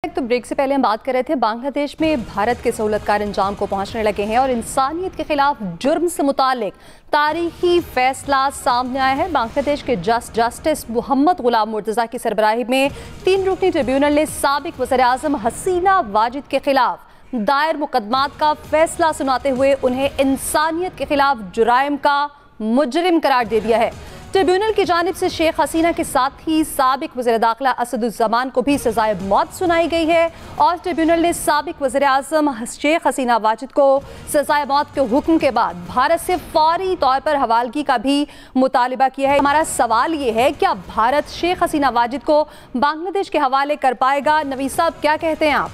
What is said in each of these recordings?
तो ब्रेक से पहले हम बात कर रहे थे बांग्लादेश में भारत के सहूलतकार अंजाम को पहुंचने लगे हैं और इंसानियत के खिलाफ जुर्म से मुतालिक तारीखी फैसला सामने आया है। बांग्लादेश के जस्टिस मोहम्मद गुलाम मुर्तजा की सरबराही में 3 रुकनी ट्रिब्यूनल ने साबिक वज़ीर-ए-आज़म हसीना वाजिद के खिलाफ दायर मुकदमात का फैसला सुनाते हुए उन्हें इंसानियत के खिलाफ जुराइम का मुजरिम करार दे दिया है। ट्रिब्यूनल की जानिब से शेख हसीना के साथ ही साबिक वज़ीर दाखिला असदुज़्ज़मान को भी सजाए मौत सुनाई गई है और ट्रिब्यूनल ने साबिक वज़ीर-ए-आज़म शेख हसीना वाजिद को सजाए मौत के हुक्म के बाद भारत से फौरी तौर पर हवालगी का भी मुतालिबा किया है। हमारा सवाल ये है, क्या भारत शेख हसीना वाजिद को बांग्लादेश के हवाले कर पाएगा? नवीद साहब, क्या कहते हैं आप?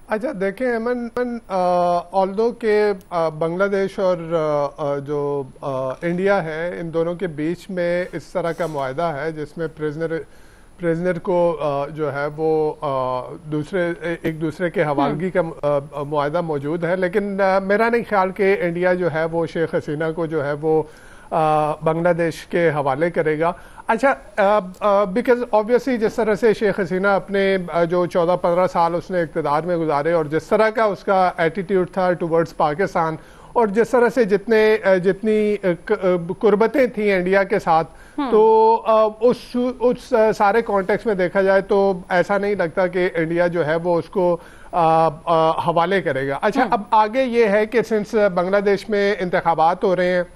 अच्छा देखें अमन, ऑल्दो के बांग्लादेश और जो इंडिया है, इन दोनों के बीच में इस तरह का मुआहदा है जिसमें प्रिजनर को जो है वो एक दूसरे के हवालगी का मुआहदा मौजूद है, लेकिन मेरा नहीं ख्याल कि इंडिया जो है वो शेख हसीना को जो है वो बांग्लादेश के हवाले करेगा। अच्छा, बिकॉज ऑब्वियसली जिस तरह से शेख हसीना अपने जो 14-15 साल उसने इक़्तिदार में गुजारे और जिस तरह का उसका एटीट्यूड था टुवर्ड्स पाकिस्तान और जिस तरह से जितनी कुर्बतें थी इंडिया के साथ, तो उस सारे कॉन्टेक्स्ट में देखा जाए तो ऐसा नहीं लगता कि इंडिया जो है वो उसको हवाले करेगा। अच्छा, अब आगे ये है कि सिंस बांग्लादेश में इंतखाबात हो रहे हैं,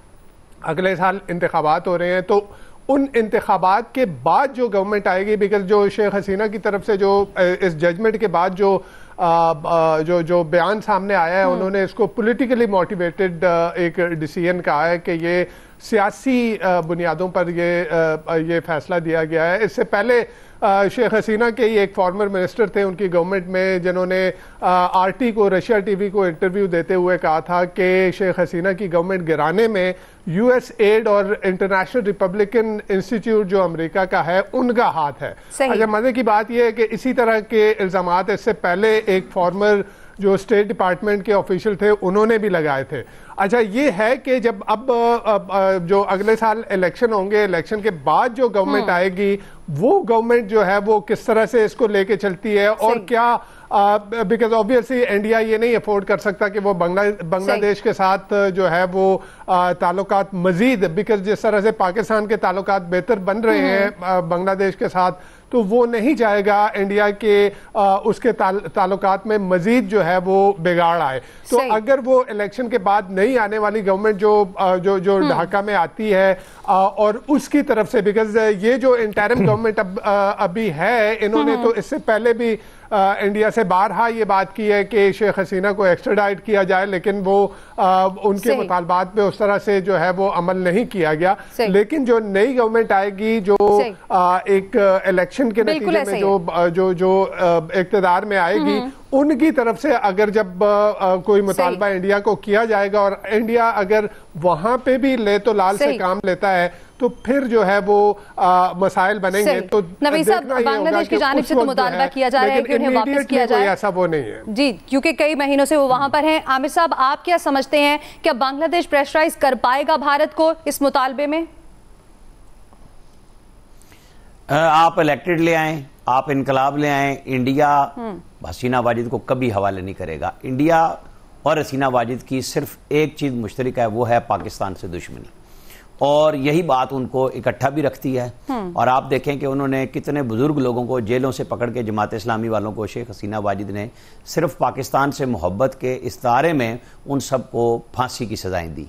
अगले साल इंतखाबात हो रहे हैं, तो उन इंतखाबात के बाद जो गवर्नमेंट आएगी, बिकॉज जो शेख हसीना की तरफ से जो इस जजमेंट के बाद जो बयान सामने आया है, उन्होंने इसको पॉलिटिकली मोटिवेटेड एक डिसीजन कहा है कि ये सियासी बुनियादों पर ये फैसला दिया गया है। इससे पहले शेख हसीना के ही एक फॉर्मर मिनिस्टर थे उनकी गवर्नमेंट में, जिन्होंने आरटी को, रशिया टीवी को इंटरव्यू देते हुए कहा था कि शेख हसीना की गवर्नमेंट गिराने में यूएस एड और इंटरनेशनल रिपब्लिकन इंस्टीट्यूट जो अमेरिका का है उनका हाथ है। अच्छा, मजे की बात यह है कि इसी तरह के इल्जामात इससे पहले एक फॉर्मर जो स्टेट डिपार्टमेंट के ऑफिशियल थे उन्होंने भी लगाए थे। अच्छा, ये है कि जब अब जो अगले साल इलेक्शन होंगे, इलेक्शन के बाद जो गवर्नमेंट आएगी, वो गवर्नमेंट जो है वो किस तरह से इसको लेके चलती है और क्या, बिकॉज ऑब्वियसली इंडिया ये नहीं अफोर्ड कर सकता कि वो बांग्लादेश के साथ जो है वो ताल्लुकात मजीद, बिकॉज जिस तरह से पाकिस्तान के ताल्लुकात बेहतर बन रहे हैं बांग्लादेश के साथ, तो वो नहीं चाहेगा इंडिया के उसके ताल्लुकात में मजीद जो है वो बिगाड़ आए। तो अगर वो इलेक्शन के बाद नहीं आने वाली गवर्नमेंट जो ढाका में आती है और उसकी तरफ से, बिकॉज ये जो इंटरिम गवर्नमेंट अभी है, इन्होंने तो इससे पहले भी इंडिया से बारहा ये बात की है कि शेख हसीना को एक्स्ट्राडाइट किया जाए, लेकिन वो उनके मुतालबात पे उस तरह से जो है वो अमल नहीं किया गया। लेकिन जो नई गवर्नमेंट आएगी, जो एक इलेक्शन के नतीजे में जो इक़्तिदार में आएगी, उनकी तरफ से अगर जब कोई मुतालबा इंडिया को किया जाएगा और इंडिया अगर वहां पे भी ले तो लाल से काम लेता है, तो फिर जो है वो मसाइल बनेंगे। तो नवीद साहब, बांग्लादेश की जानिब से तो मुतालबा किया जा रहा है कि उन्हें वापस किया जाए, ऐसा वो नहीं है जी, क्योंकि कई महीनों से वो वहां पर हैं। आमिर साहब, आप क्या समझते हैं, क्या बांग्लादेश प्रेशराइज कर पाएगा भारत को इस मुतालबे में? आप इलेक्टेड ले आए, आप इनकलाब ले आए, इंडिया हसीना वाजिद को कभी हवाले नहीं करेगा। इंडिया और हसीना वाजिद की सिर्फ एक चीज मुश्तरक है, वो है पाकिस्तान से दुश्मनी, और यही बात उनको इकट्ठा भी रखती है। और आप देखें कि उन्होंने कितने बुजुर्ग लोगों को जेलों से पकड़ के, जमात इस्लामी वालों को शेख हसीना वाजिद ने सिर्फ पाकिस्तान से मोहब्बत के इस्तारे में उन सबको फांसी की सजाएं दी।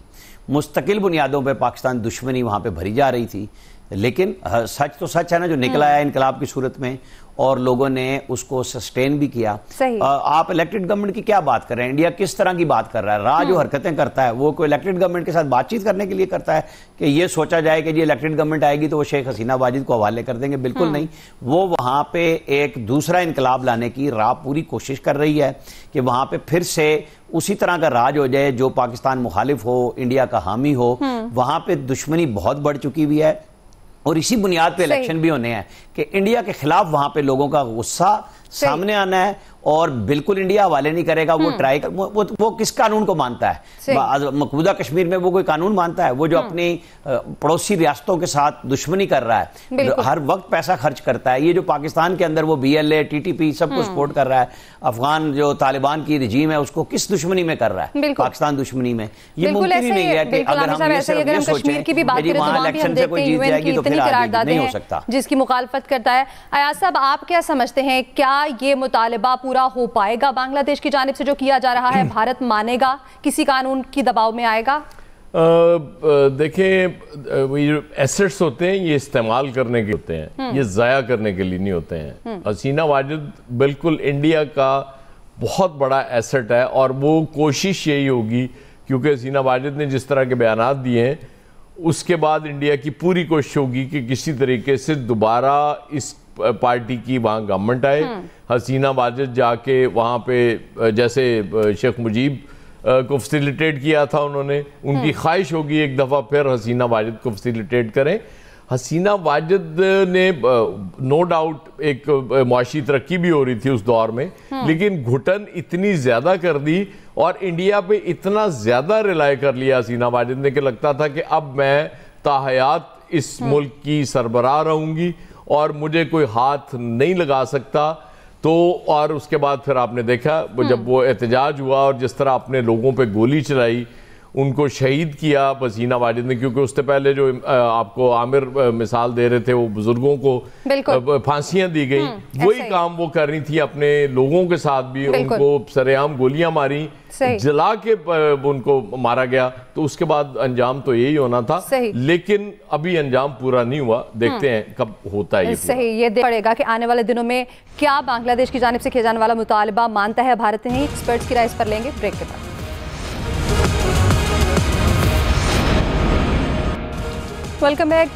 मुस्तकिल बुनियादों पर पाकिस्तान दुश्मनी वहाँ पर भरी जा रही थी, लेकिन सच तो सच है ना, जो निकला है इनकलाब की सूरत में, और लोगों ने उसको सस्टेन भी किया। आप इलेक्टेड गवर्नमेंट की क्या बात कर रहे हैं? इंडिया किस तरह की बात कर रहा है? राह जो हरकतें करता है वो कोई इलेक्टेड गवर्नमेंट के साथ बातचीत करने के लिए करता है कि ये सोचा जाए कि जी इलेक्टेड गवर्नमेंट आएगी तो वो शेख हसीना वाजिद को हवाले कर देंगे? बिल्कुल नहीं। वो वहां पे एक दूसरा इनकलाब लाने की राह पूरी कोशिश कर रही है कि वहां पे फिर से उसी तरह का राज हो जाए जो पाकिस्तान मुखालिफ हो, इंडिया का हामी हो। वहां पे दुश्मनी बहुत बढ़ चुकी हुई है और इसी बुनियाद पे इलेक्शन भी होने हैं कि इंडिया के खिलाफ वहां पे लोगों का गुस्सा सामने आना है और बिल्कुल इंडिया हवाले नहीं करेगा, वो ट्राई कर, वो किस कानून को मानता है? मकबूजा कश्मीर में वो कोई कानून मानता है? वो जो अपनी पड़ोसी रियासतों के साथ दुश्मनी कर रहा है, हर वक्त पैसा खर्च करता है। ये जो पाकिस्तान के अंदर वो BLA TTP सबको सपोर्ट कर रहा है, अफगान जो तालिबान की रजीम है उसको किस दुश्मनी में कर रहा है? पाकिस्तान दुश्मनी में। ये मुमकिन ही नहीं है कि अगर हम ये सिर्फ ये सोचें कि वहां इलेक्शन से कोई जीत जाएगी तो फिर आगे नहीं हो सकता, जिसकी मुखालफत करता है। अयाज साहब, आप क्या समझते हैं, क्या ये मुतालिबा पूरा हो पाएगा बांग्लादेश की जानिब से जो किया जा रहा है? भारत मानेगा, किसी कानून की दबाव में आएगा? देखिए, ये एसेट्स होते हैं ये इस्तेमाल करने के होते हैं, ये ज़ाया करने के लिए नहीं होते हैं। हसीना वाजिद बिल्कुल इंडिया का बहुत बड़ा एसेट है और वो कोशिश यही होगी, क्योंकि हसीना वाजिद ने जिस तरह के बयानात दिए हैं उसके बाद इंडिया की पूरी कोशिश होगी कि किसी तरीके से दोबारा इस पार्टी की वहाँ गवर्नमेंट आए। हसीना वाजिद जाके वहाँ पे जैसे शेख मुजीब को फैसिलिटेट किया था उन्होंने, उनकी ख्वाहिश होगी एक दफ़ा फिर हसीना वाजिद को फैसिलिटेट करें। हसीना वाजिद ने नो डाउट एक मुआशी तरक्की भी हो रही थी उस दौर में, लेकिन घुटन इतनी ज़्यादा कर दी और इंडिया पे इतना ज़्यादा रिलाय कर लिया हसीना वाजिद ने कि लगता था कि अब मैं ताहयात इस मुल्क की सरबराह रहूँगी और मुझे कोई हाथ नहीं लगा सकता। तो और उसके बाद फिर आपने देखा जब वो एहतजाज हुआ और जिस तरह अपने लोगों पे गोली चलाई, उनको शहीद किया हसीना वाजिद ने, क्योंकि उससे पहले जो आपको आमिर मिसाल दे रहे थे वो बुजुर्गों को फांसियां दी गई, वही काम वो कर रही थी अपने लोगों के साथ भी। उनको सरेआम गोलियां मारी, जला के उनको मारा गया। तो उसके बाद अंजाम तो यही होना था, लेकिन अभी अंजाम पूरा नहीं हुआ। देखते हैं कब होता है ये सही। ये देखना पड़ेगा कि आने वाले दिनों में क्या बांग्लादेश की जानिब से किया जाने वाला मुतालिबा मानता है भारत नहीं। एक्सपर्ट्स की राय इस पर लेंगे ब्रेक के बाद। Welcome back.